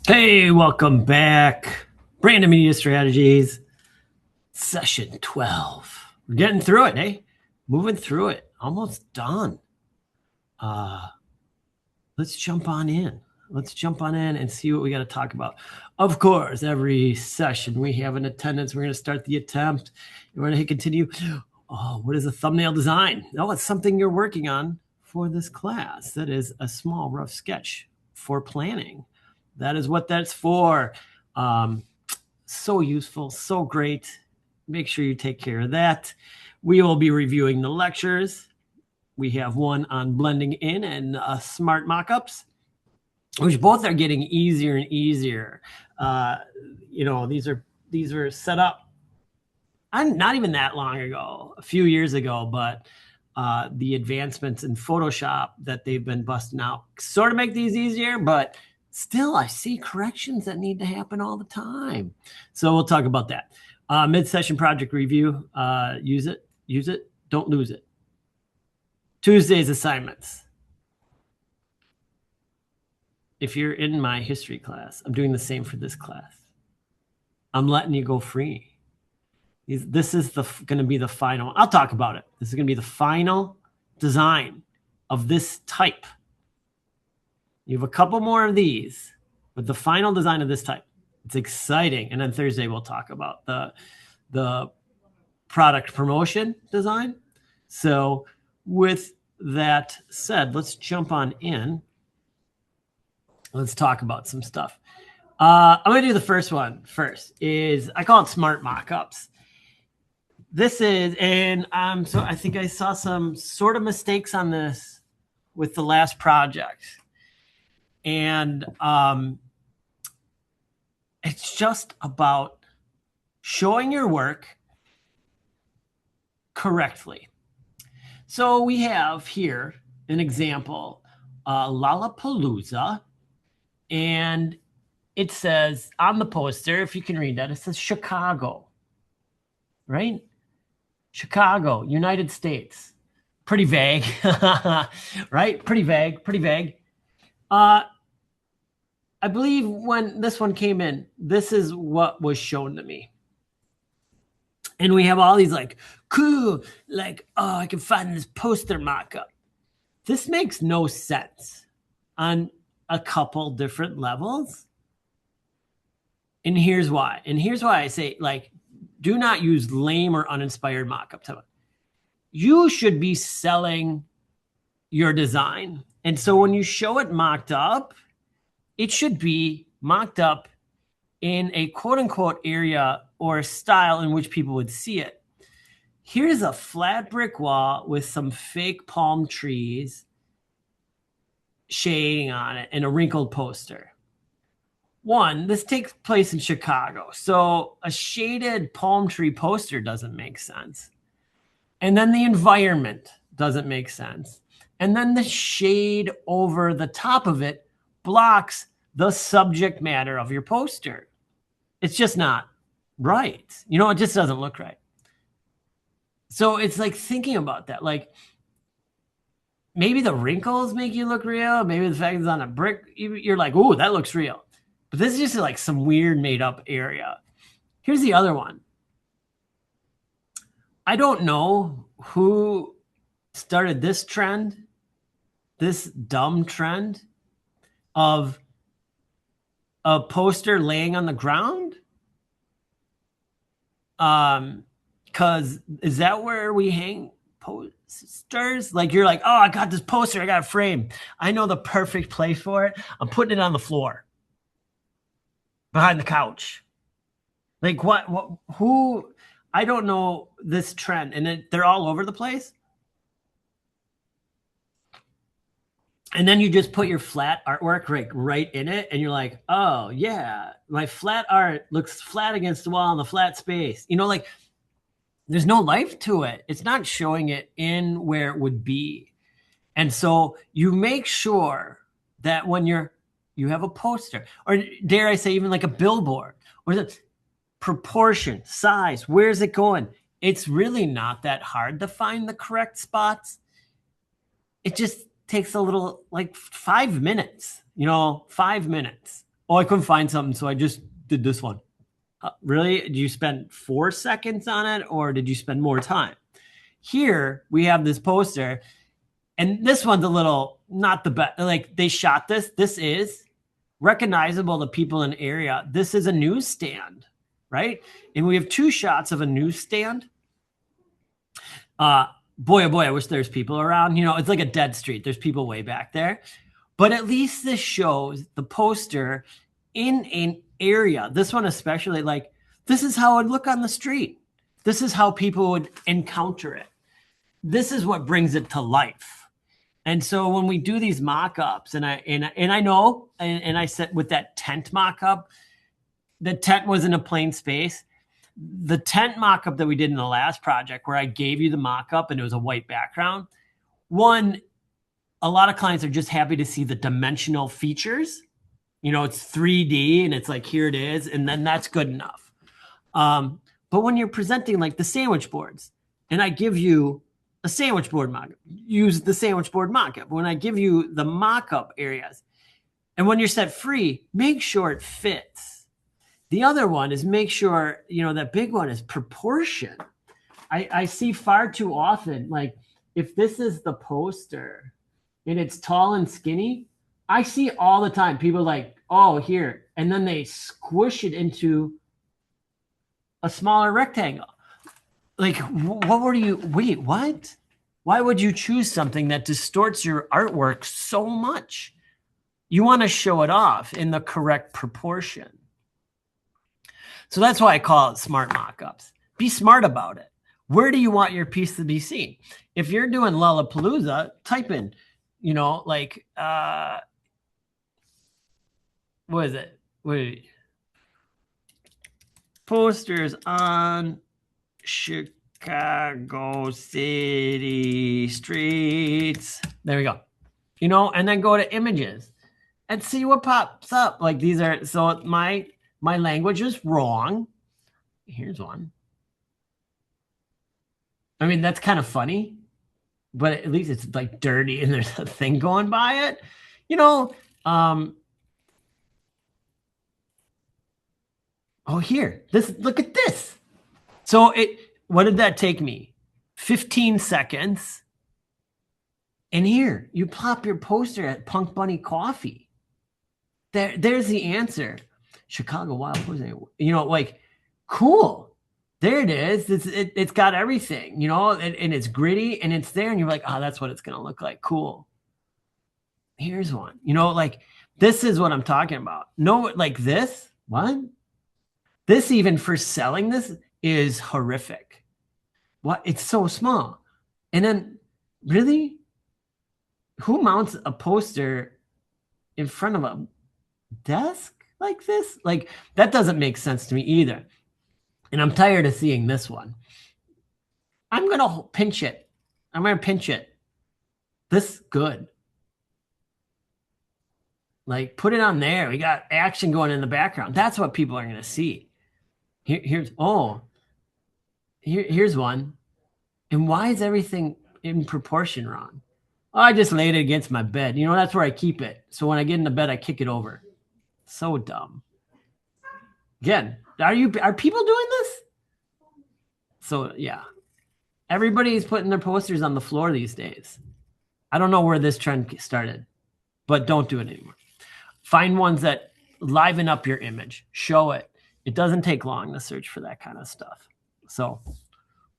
Hey, welcome back. Brandon Media Strategies, session 12. We're getting through it, eh? Moving through it. Almost done. Let's jump on in. Let's jump on in and see what we got to talk about. Of course, every session we have an attendance. We're going to start the attempt. We're going to hit continue. Oh, what is a thumbnail design? Oh, it's something you're working on for this class. That is a small, rough sketch for planning. That is what that's for. So useful, so great. Make sure you take care of that. We will be reviewing the lectures. We have one on blending in and smart mockups, which both are getting easier and easier. These were set up not even that long ago, a few years ago, but the advancements in Photoshop that they've been busting out sort of make these easier, but still I see corrections that need to happen all the time. So we'll talk about that. Mid-session project review, use it, don't lose it. Tuesday's assignments. If you're in my history class, I'm doing the same for this class. I'm letting you go free. This is going to be the final. I'll talk about it. This is going to be the final design of this type. You have a couple more of these, but the final design of this type. It's exciting. And then Thursday we'll talk about the product promotion design. So with that said, let's jump on in. Let's talk about some stuff. I'm going to do the first one first. I call it smart mockups. This is, so I think I saw some sort of mistakes on this with the last project. And it's just about showing your work correctly. So we have here an example, Lollapalooza, and it says on the poster, if you can read that, it says Chicago, right? Chicago, United States. Pretty vague, right? Pretty vague. I believe when this one came in, this is what was shown to me. And we have all these cool, I can find this poster mock-up. This makes no sense on a couple different levels. And here's why. I say, do not use lame or uninspired mock-up. You should be selling your design. And so when you show it mocked up, it should be mocked up in a quote-unquote area or style in which people would see it. Here's a flat brick wall with some fake palm trees shading on it and a wrinkled poster. One, this takes place in Chicago, so a shaded palm tree poster doesn't make sense. And then the environment doesn't make sense. And then the shade over the top of it blocks the subject matter of your poster. It's just not right. It just doesn't look right. So it's thinking about that. Maybe the wrinkles make you look real. Maybe the fact it's on a brick, you're oh, that looks real. But this is just some weird made up area. Here's the other one. I don't know who started this trend, this dumb trend of a poster laying on the ground. Because is that where we hang posters? You're oh, I got this poster, I got a frame. I know the perfect place for it. I'm putting it on the floor behind the couch. Who? I don't know this trend, and they're all over the place. And then you just put your flat artwork right in it, and you're oh yeah, my flat art looks flat against the wall in the flat space. There's no life to it. It's not showing it in where it would be. And so you make sure that when you have a poster, or dare I say even a billboard, or the proportion, size, where's it going? It's really not that hard to find the correct spots. It just takes a little 5 minutes, 5 minutes. Oh, I couldn't find something, so I just did this one. Really? Did you spend 4 seconds on it, or did you spend more time? Here we have this poster, and this one's a little not the best. Like they shot this. This is recognizable to people in the area. This is a newsstand, right? And we have 2 shots of a newsstand. Boy, oh boy, I wish there's people around. It's like a dead street. There's people way back there. But at least this shows the poster in an area. This one especially, like, this is how it would look on the street. This is how people would encounter it. This is what brings it to life. And so when we do these mock-ups, and I know, and I said with that tent mock-up, the tent was in a plain space. The tent mock-up that we did in the last project, where I gave you the mock-up and it was a white background, one, a lot of clients are just happy to see the dimensional features. It's 3D and it's like, here it is. And then that's good enough. But when you're presenting like the sandwich boards, and I give you a sandwich board mock-up, use the sandwich board mock-up. When I give you the mock-up areas, and when you're set free, make sure it fits. The other one is make sure, that big one is proportion. I see far too often, like if this is the poster and it's tall and skinny, I see all the time people like, oh, here. And then they squish it into a smaller rectangle. Like, wait, what? Why would you choose something that distorts your artwork so much? You want to show it off in the correct proportion. So that's why I call it smart mock-ups. Be smart about it. Where do you want your piece to be seen? If you're doing Lollapalooza, type in, what is it? Wait. Posters on Chicago City streets. There we go. And then go to images and see what pops up. Like these are, so my language is wrong. Here's one. I mean, that's kind of funny, but at least it's like dirty and there's a thing going by it. Oh, here, look at this. So what did that take me? 15 seconds. And here, you plop your poster at Punk Bunny Coffee. There's the answer. Chicago Wild Poster. Cool. There it is. It's got everything, and it's gritty and it's there. And you're like, oh, that's what it's going to look like. Cool. Here's one, this is what I'm talking about. No, like this, what? This even for selling this is horrific. What? It's so small. And then really, who mounts a poster in front of a desk like this? Like that doesn't make sense to me either. And I'm tired of seeing this one. I'm going to pinch it. I'm going to pinch it. This good. Like put it on there. We got action going in the background. That's what people are going to see. Here's one. And why is everything in proportion wrong? Oh, I just laid it against my bed. That's where I keep it. So when I get in the bed, I kick it over. So dumb. Again, are people doing this? So yeah, everybody's putting their posters on the floor these days. I don't know where this trend started, but don't do it anymore. Find ones that liven up your image. Show it. It doesn't take long to search for that kind of stuff. So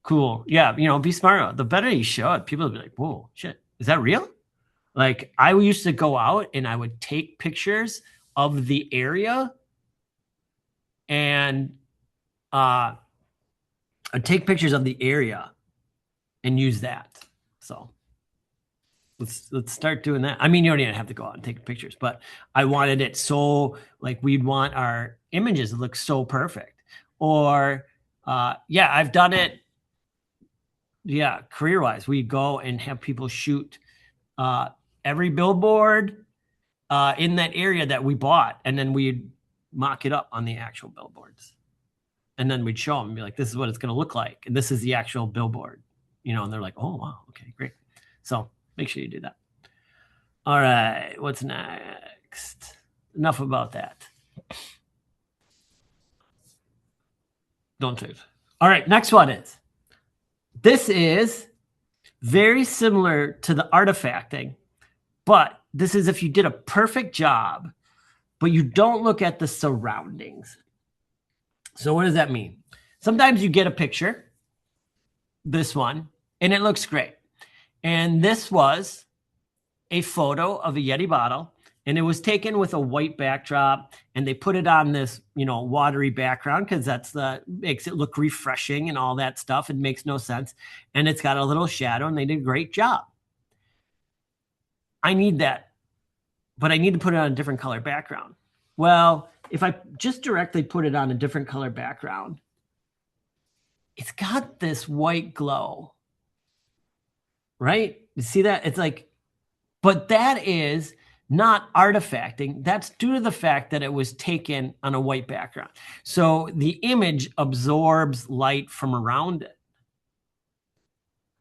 cool. Yeah, be smart. The better you show it, people will be like, whoa, shit, is that real? Like I used to go out and I would take pictures of the area and I'd take pictures of the area and use that. So let's start doing that. I mean, you don't even have to go out and take pictures, but I wanted it so like we'd want our images to look so perfect. Or I've done it. Yeah, career-wise, we go and have people shoot every billboard in that area that we bought, and then we'd mock it up on the actual billboards. And then we'd show them and be like, this is what it's going to look like. And this is the actual billboard, and they're like, oh, wow. Okay, great. So make sure you do that. All right. What's next? Enough about that. Don't save. All right, next one is, this is very similar to the artifacting, but this is if you did a perfect job, but you don't look at the surroundings. So what does that mean? Sometimes you get a picture, this one, and it looks great. And this was a photo of a Yeti bottle, and it was taken with a white backdrop, and they put it on this, watery background because makes it look refreshing and all that stuff. It makes no sense. And it's got a little shadow, and they did a great job. I need that, but I need to put it on a different color background. Well, if I just directly put it on a different color background, it's got this white glow, right? You see that? It's like, but that is not artifacting. That's due to the fact that it was taken on a white background. So the image absorbs light from around it.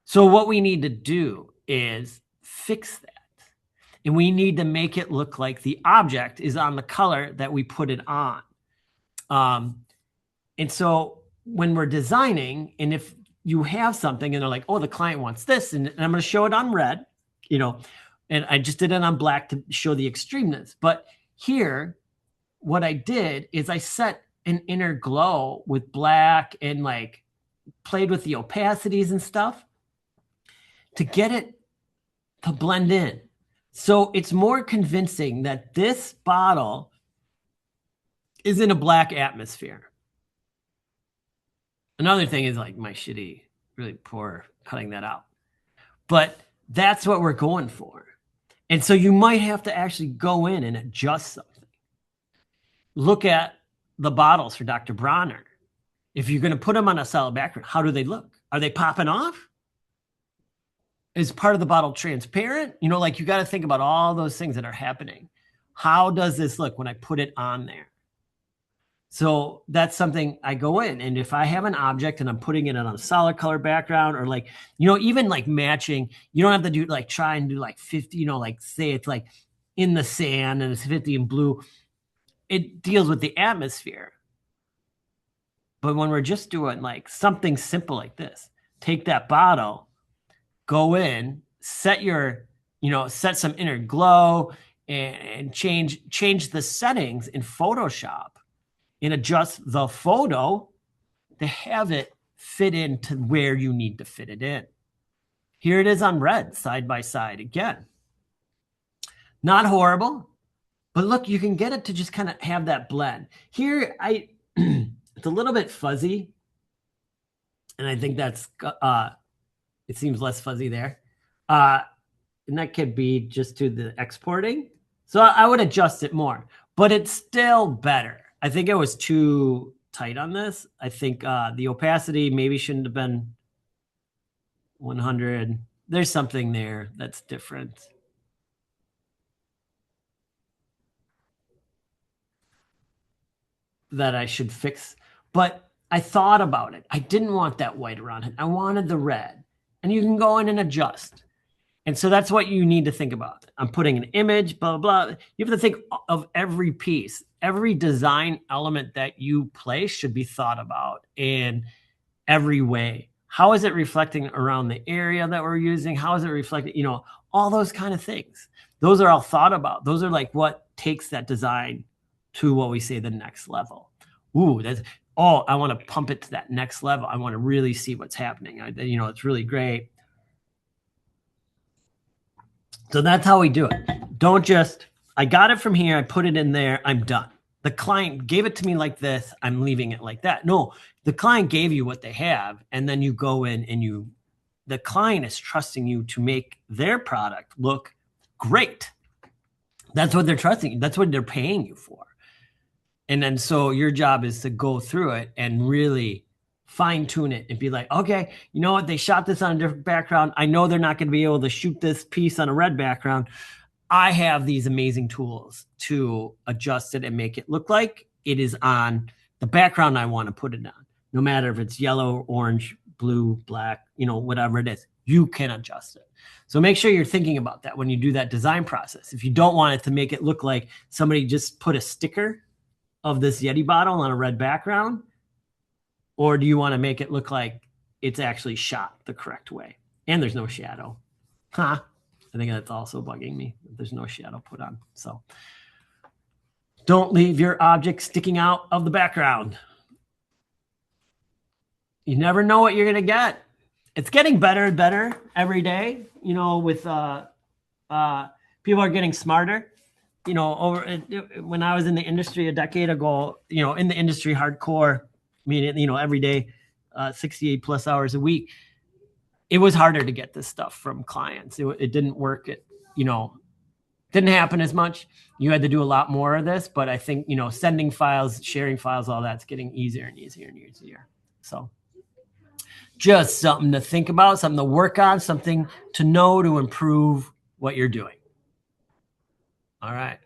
So what we need to do is fix that. And we need to make it look like the object is on the color that we put it on. And so when we're designing, and if you have something and they're like, oh, the client wants this, and I'm going to show it on red, and I just did it on black to show the extremeness. But here, what I did is I set an inner glow with black and like played with the opacities and stuff to get it to blend in. So it's more convincing that this bottle is in a black atmosphere. Another thing is like my shitty, really poor cutting that out. But that's what we're going for. And so you might have to actually go in and adjust something. Look at the bottles for Dr. Bronner. If you're going to put them on a solid background, how do they look? Are they popping off? Is part of the bottle transparent? You got to think about all those things that are happening. How does this look when I put it on there? So that's something I go in. And if I have an object and I'm putting it on a solid color background, or even like matching, you don't have to do try and do 50, say it's like in the sand and it's 50 in blue. It deals with the atmosphere. But when we're just doing something simple like this, take that bottle, go in, set some inner glow and change the settings in Photoshop and adjust the photo to have it fit into where you need to fit it in. Here it is on red, side by side again. Not horrible, but look, you can get it to just kind of have that blend. Here, it's a little bit fuzzy, and I think that's it seems less fuzzy there. And that could be just to the exporting. So I would adjust it more, but it's still better. I think it was too tight on this. I think the opacity maybe shouldn't have been 100. There's something there that's different. That I should fix. But I thought about it. I didn't want that white around it. I wanted the red. And you can go in and adjust. And so that's what you need to think about. I'm putting an image, blah, blah, blah. You have to think of every piece. Every design element that you place should be thought about in every way. How is it reflecting around the area that we're using? How is it reflecting? All those kind of things. Those are all thought about. Those are what takes that design to what we say the next level. Ooh, I want to pump it to that next level. I want to really see what's happening. It's really great. So that's how we do it. Don't just, I got it from here, I put it in there, I'm done. The client gave it to me like this, I'm leaving it like that. No, the client gave you what they have, and then you go in and the client is trusting you to make their product look great. That's what they're trusting you. That's what they're paying you for. And then so your job is to go through it and really fine tune it and be like, okay, you know what? They shot this on a different background. I know they're not going to be able to shoot this piece on a red background. I have these amazing tools to adjust it and make it look like it is on the background I want to put it on. No matter if it's yellow, orange, blue, black, whatever it is, you can adjust it. So make sure you're thinking about that when you do that design process. If you don't want it to make it look like somebody just put a sticker of this Yeti bottle on a red background, Or do you want to make it look like it's actually shot the correct way? And there's no shadow. Huh. I think that's also bugging me. There's no shadow put on. So don't leave your object sticking out of the background. You never know what you're going to get. It's getting better and better every day, you know, with people are getting smarter. You know, when I was in the industry a decade ago, you know, in the industry hardcore, I mean, you know, every day, 68 plus hours a week, it was harder to get this stuff from clients. It didn't work. You know, didn't happen as much. You had to do a lot more of this, but I think, you know, sending files, sharing files, all that's getting easier and easier and easier. So just something to think about, something to work on, something to know to improve what you're doing. All right.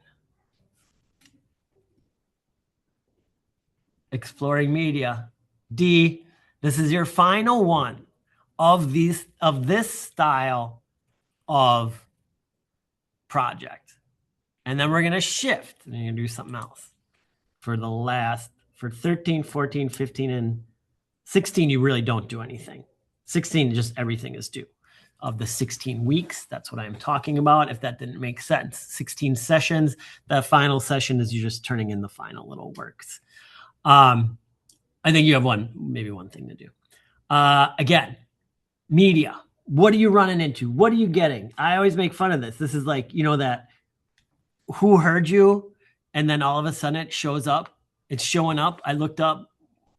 Exploring media. D, this is your final one of this style of project. And then we're going to shift and you're going to do something else for 13, 14, 15, and 16. You really don't do anything. 16, just everything is due. Of the 16 weeks, that's what I'm talking about. If that didn't make sense, 16 sessions, that final session is you just turning in the final little works. I think you have maybe one thing to do. Again, media. What are you running into? What are you getting? I always make fun of this. This is like, you know, that who heard you, and then all of a sudden it shows up. It's showing up. I looked up,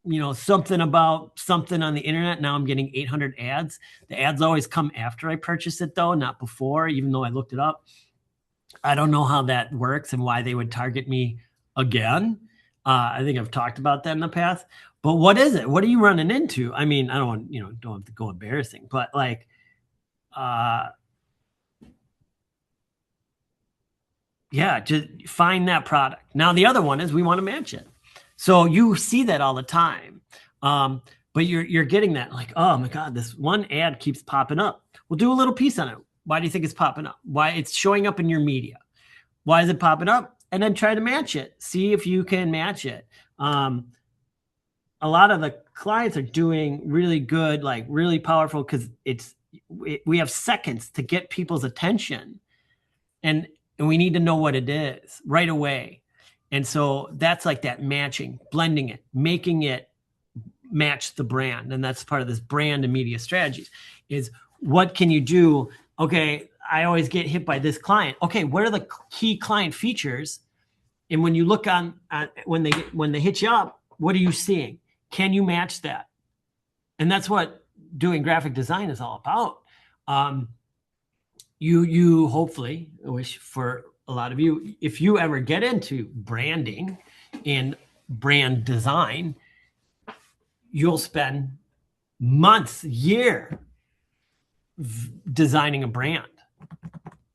you know, something about something on the internet. Now I'm getting 800 ads. The ads always come after I purchase it though, not before, even though I looked it up. I don't know how that works and why they would target me again. I think I've talked about that in the past, but what is it? What are you running into? I mean, I don't want, you know, don't have to go embarrassing, but like, yeah, just find that product. Now, the other one is we want to match it. So you see that all the time. But you're getting that like, oh my God, this one ad keeps popping up. We'll do a little piece on it. Why do you think it's popping up? Why it's showing up in your media? Why is it popping up? And then try to match it. See if you can match it. A lot of the clients are doing really good, like really powerful, because we have seconds to get people's attention, and we need to know what it is right away. And so that's like that matching, blending it, making it match the brand. And that's part of this brand and media strategies is what can you do? Okay, I always get hit by this client. Okay, what are the key client features? And when you look on when they hit you up, what are you seeing? Can you match that? And that's what doing graphic design is all about. You hopefully, I wish for a lot of you, if you ever get into branding and brand design, you'll spend months, year designing a brand,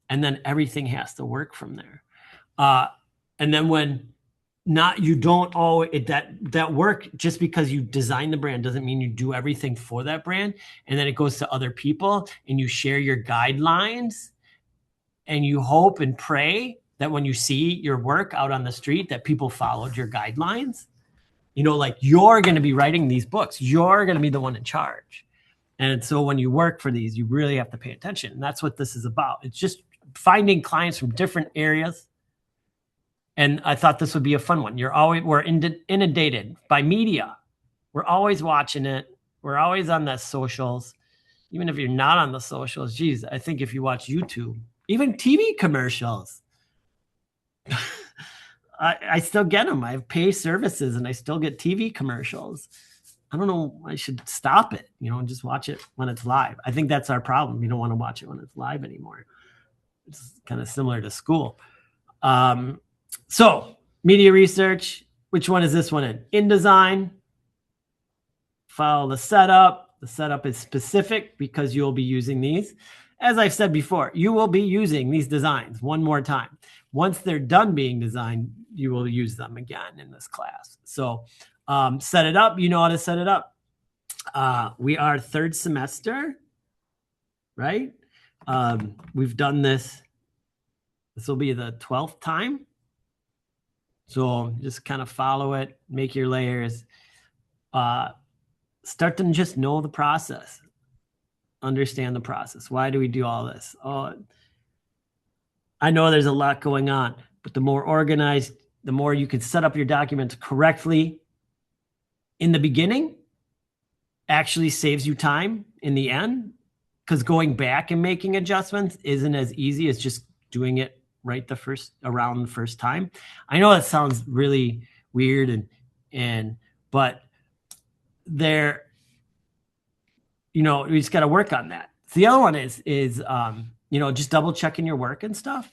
and then everything has to work from there. And then when you don't always that work, just because you design the brand doesn't mean you do everything for that brand. And then it goes to other people and you share your guidelines and you hope and pray that when you see your work out on the street that people followed your guidelines. You know, like you're going to be writing these books. You're going to be the one in charge. And so when you work for these, you really have to pay attention. And that's what this is about. It's just finding clients from different areas. And I thought this would be a fun one. We're inundated by media. We're always watching it. We're always on the socials. Even if you're not on the socials, geez, I think if you watch YouTube, even TV commercials, I still get them. I have pay services and I still get TV commercials. I don't know. I should stop it, you know, and just watch it when it's live. I think that's our problem. We don't want to watch it when it's live anymore. It's kind of similar to school. So media research, which one is this one in? InDesign. Follow the setup. The setup is specific because you'll be using these. As I've said before, you will be using these designs one more time. Once they're done being designed, you will use them again in this class. So set it up. You know how to set it up. We are third semester, right? We've done this. This will be the 12th time. So just kind of follow it, make your layers. start to just know the process, understand the process. Why do we do all this? Oh, I know there's a lot going on, but the more organized, the more you can set up your documents correctly in the beginning actually saves you time in the end, because going back and making adjustments isn't as easy as just doing it right the first time. I know that sounds really weird but there, we just got to work on that. So the other one is just double checking your work and stuff.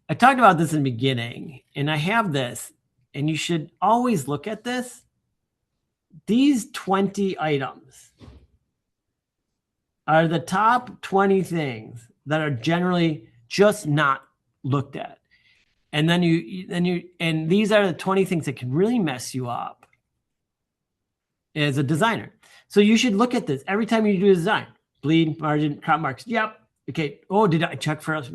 I talked about this in the beginning, and I have this, and you should always look at this. These 20 items are the top 20 things that are generally just not looked at. And then and these are the 20 things that can really mess you up as a designer. So you should look at this every time you do a design. Bleed, margin, crop marks. Yep. Okay. Oh, did I check for us?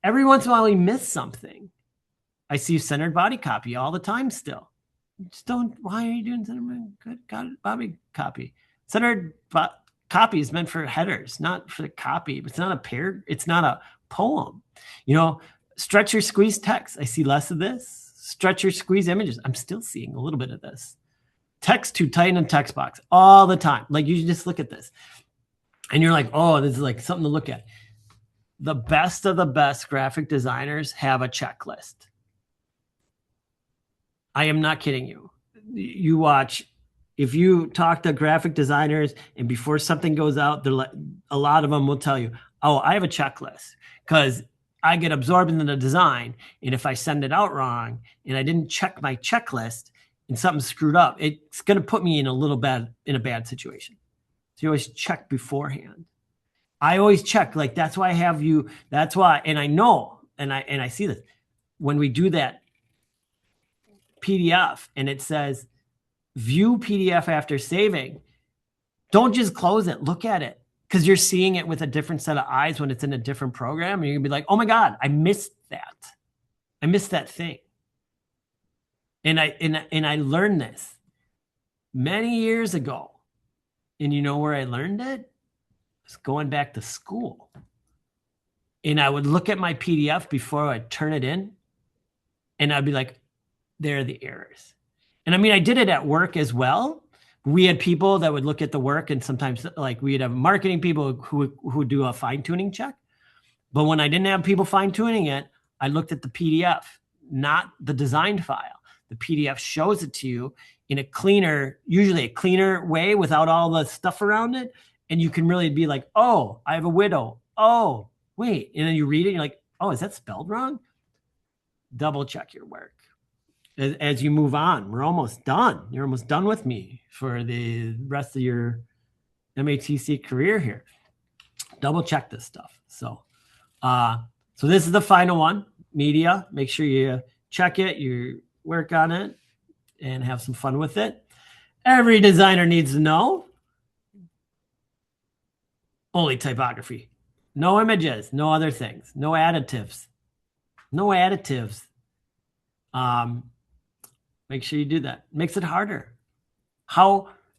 Every once in a while we miss something. I see centered body copy all the time still. Just don't. Why are you doing centered? Good, got it. Body copy. Centered copy is meant for headers, not for the copy. It's not a pair. It's not a poem. Stretch or squeeze text. I see less of this. Stretch or squeeze images. I'm still seeing a little bit of this. Text too tight in text box all the time. Like, you just look at this and you're like, oh, this is like something to look at. The best of the best graphic designers have a checklist. I am not kidding you. You watch, if you talk to graphic designers and before something goes out, a lot of them will tell you, oh, I have a checklist, because I get absorbed in the design. And if I send it out wrong and I didn't check my checklist and something screwed up, it's going to put me in a bad situation. So you always check beforehand. I always check. Like, that's why I have you. That's why. And I know, and I see this when we do that PDF and it says view PDF after saving, don't just close it. Look at it, because you're seeing it with a different set of eyes when it's in a different program. And you're gonna be like, oh my God, I missed that. I missed that thing. And I learned this many years ago. And you know where I learned it? I was going back to school. And I would look at my PDF before I'd turn it in. And I'd be like, there are the errors. And I mean, I did it at work as well. We had people that would look at the work, and sometimes like we'd have marketing people who would do a fine tuning check. But when I didn't have people fine tuning it, I looked at the PDF, not the designed file. The PDF shows it to you in usually a cleaner way without all the stuff around it. And you can really be like, oh, I have a widow. Oh, wait. And then you read it and you're like, oh, is that spelled wrong? Double check your work. As you move on, we're almost done. You're almost done with me for the rest of your MATC career here. Double check this stuff. So this is the final one, media. Make sure you check it, you work on it, and have some fun with it. Every designer needs to know. Only typography. No images, no other things, no additives. No additives. Make sure you do that. Makes it harder.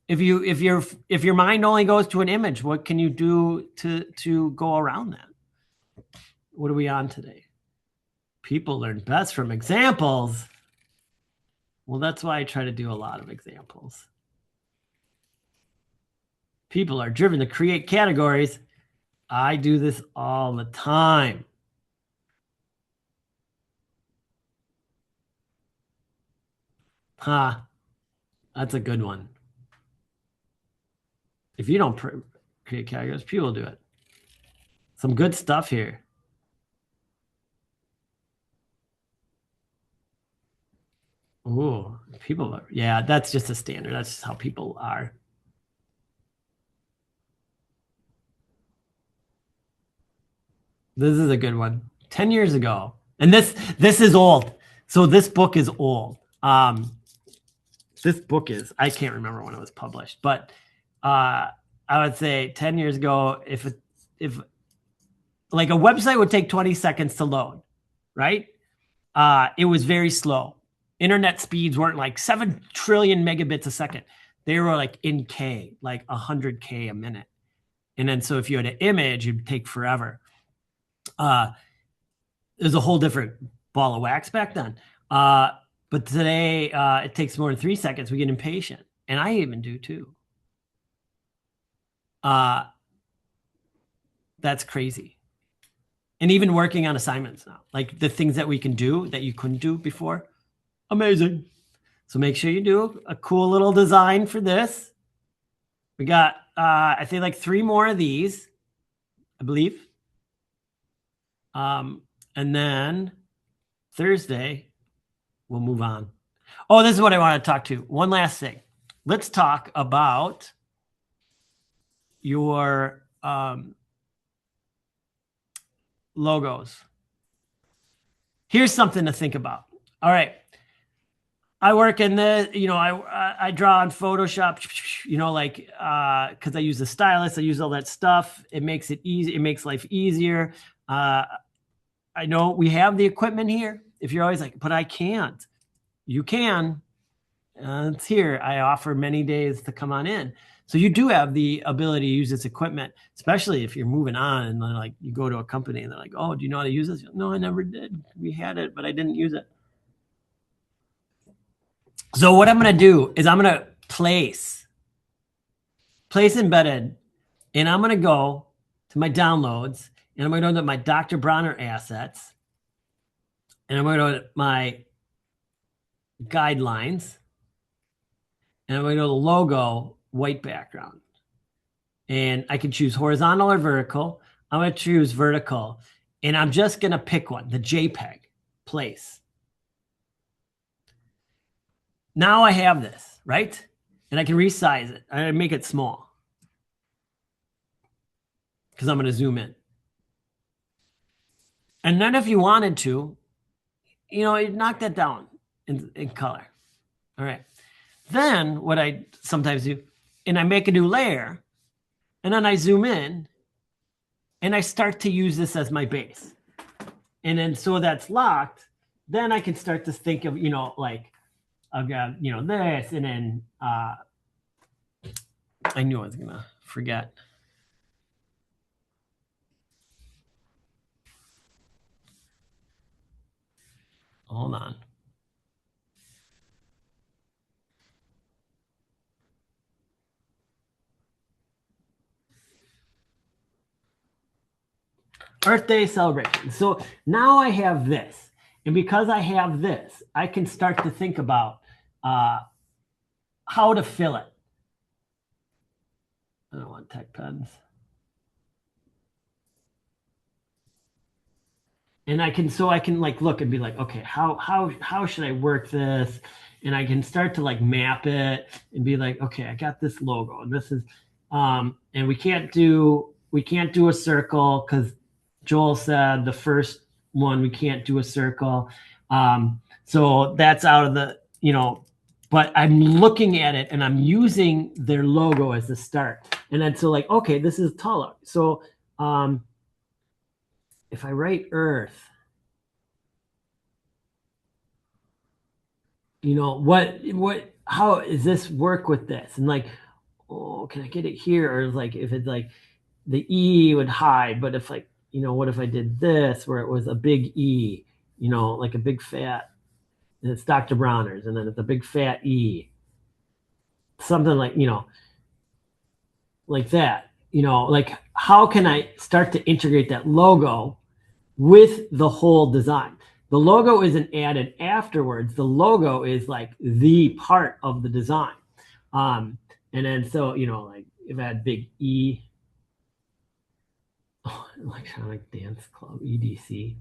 If your mind only goes to an image, what can you do to go around that? What are we on today? People learn best from examples. Well, that's why I try to do a lot of examples. People are driven to create categories. I do this all the time. That's a good one. If you don't create categories, people do it. Some good stuff here. Ooh, people are, yeah, that's just a standard. That's just how people are. This is a good one. 10 years ago. And this is old. So this book is old. This book is, I can't remember when it was published, but I would say 10 years ago, if like a website would take 20 seconds to load, right? It was very slow. Internet speeds weren't like 7 trillion megabits a second. They were like in K, like 100K a minute. And then so if you had an image, it'd take forever. It was a whole different ball of wax back then. But today it takes more than 3 seconds. We get impatient. And I even do too. That's crazy. And even working on assignments now, like the things that we can do that you couldn't do before, amazing. So make sure you do a cool little design for this. We got, I think like 3 more of these, I believe. And then Thursday, we'll move on. Oh, this is what I want to talk to. One last thing. Let's talk about your logos. Here's something to think about. All right. I work in the, I draw on Photoshop, like, because I use the stylus, I use all that stuff. It makes it easy. It makes life easier. I know we have the equipment here. If you're always like, but I can't, you can. It's here. I offer many days to come on in. So you do have the ability to use this equipment, especially if you're moving on and then like you go to a company and they're like, oh, do you know how to use this? No, I never did. We had it, but I didn't use it. So what I'm going to do is I'm going to place embedded, and I'm going to go to my downloads, and I'm going to go to my Dr. Bronner assets, and I'm going to go to my guidelines, and I'm going to go to logo, white background. And I can choose horizontal or vertical. I'm going to choose vertical, and I'm just going to pick one, the JPEG, place. Now I have this, right? And I can resize it. I make it small because I'm going to zoom in. And then if you wanted to, you knock that down in color. All right. Then what I sometimes do, and I make a new layer, and then I zoom in, and I start to use this as my base. And then so that's locked. Then I can start to think of, like, I've got, this, and then I knew I was going to forget. Hold on. Earth Day celebration. So now I have this. And because I have this, I can start to think about how to fill it. I don't want tech pens. And I can like look and be like, okay, how should I work this? And I can start to like map it and be like, okay, I got this logo, and this is, and we can't do a circle because Joel said the first one we can't do a circle. So that's out of the, but I'm looking at it and I'm using their logo as the start. And then so like, okay, this is taller. So if I write Earth, how does this work with this? And like, oh, can I get it here? Or like, if it's like the E would hide, but if like, what if I did this where it was a big E, like a big fat, and it's Dr. Bronner's, and then it's a big fat E, something like, like that, like how can I start to integrate that logo with the whole design? The logo isn't added afterwards. The logo is like the part of the design. And then so, like if I had big E, Electronic Dance Club, EDC,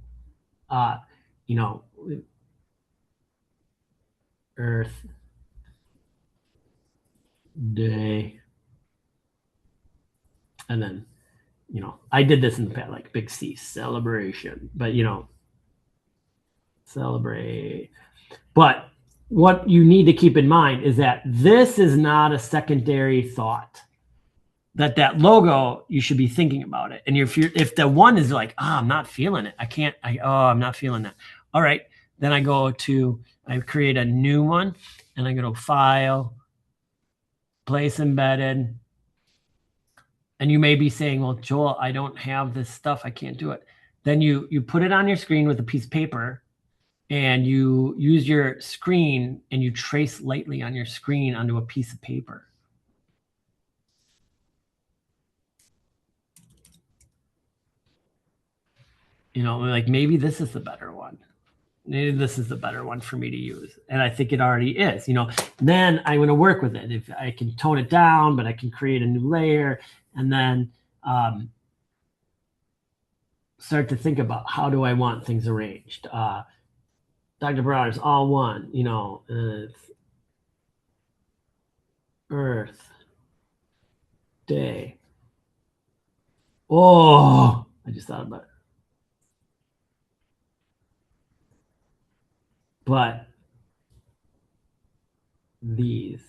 Earth Day. And then, I did this in the past, like big C, celebration, but, celebrate. But what you need to keep in mind is that this is not a secondary thought. That logo, you should be thinking about it. And if the one is like, I'm not feeling it, I'm not feeling that. All right, then I create a new one, and I go to File, place embedded. And you may be saying, well, Joel, I don't have this stuff. I can't do it. Then you put it on your screen with a piece of paper, and you use your screen and you trace lightly on your screen onto a piece of paper. You know, like maybe this is the better one. Maybe this is the better one for me to use. And I think it already is, you know. Then I'm going to work with it. If I can tone it down, but I can create a new layer, and then start to think about how do I want things arranged. Dr. Bronner's all one, you know, Earth Day. Oh, I just thought about it. But these.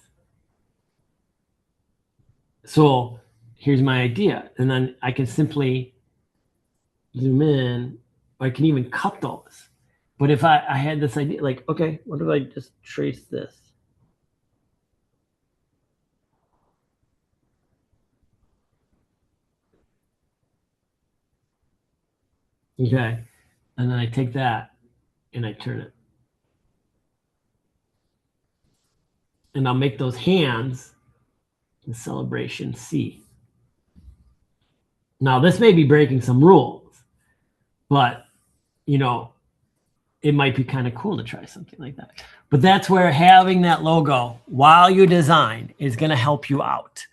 So here's my idea. And then I can simply zoom in, or I can even cut those. But if I had this idea, like, okay, what if I just trace this? Okay. And then I take that and I turn it. And I'll make those hands the celebration C. Now, this may be breaking some rules, but, you know, it might be kind of cool to try something like that. But that's where having that logo while you design is going to help you out.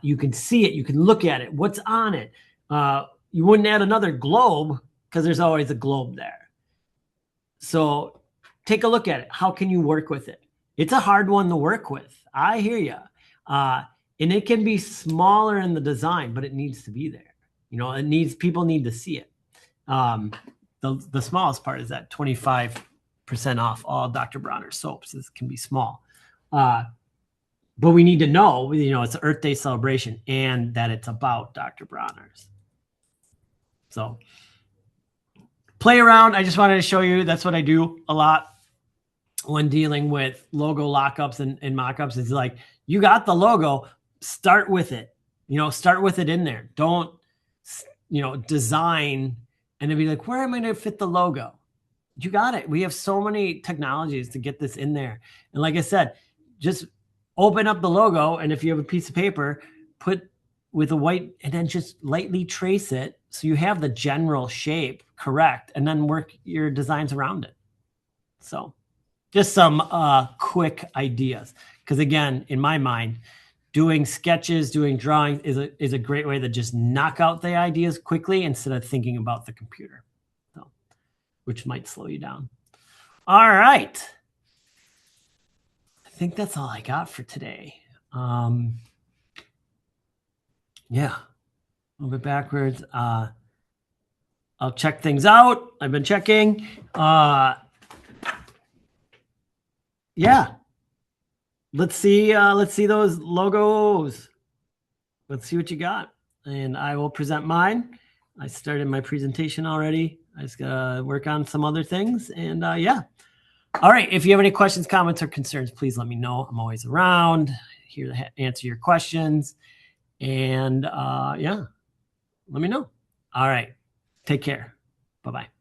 You can see it. You can look at it. What's on it? You wouldn't add another globe because there's always a globe there. So take a look at it. How can you work with it? It's a hard one to work with. I hear you. And it can be smaller in the design, but it needs to be there. You know, people need to see it. The smallest part is that 25% off all Dr. Bronner soaps. This can be small. But we need to know, you know, it's an Earth Day celebration and that it's about Dr. Bronner's. So play around. I just wanted to show you that's what I do a lot when dealing with logo lockups and mockups. It's like, you got the logo, start with it. You know, start with it in there. Don't, you know, design and then be like, where am I going to fit the logo? You got it. We have so many technologies to get this in there. And like I said, just open up the logo. And if you have a piece of paper, put with a white and then just lightly trace it. So you have the general shape correct, and then work your designs around it. So just some quick ideas. Because again, in my mind, doing sketches, doing drawings is a great way to just knock out the ideas quickly instead of thinking about the computer, so, which might slow you down. All right. I think that's all I got for today. Yeah, a little bit backwards. I'll check things out. I've been checking. Yeah. Let's see those logos. Let's see what you got. And I will present mine. I started my presentation already. I just gotta work on some other things. And yeah. All right. If you have any questions, comments, or concerns, please let me know. I'm always around, here to answer your questions. And yeah, let me know. All right. Take care. Bye-bye.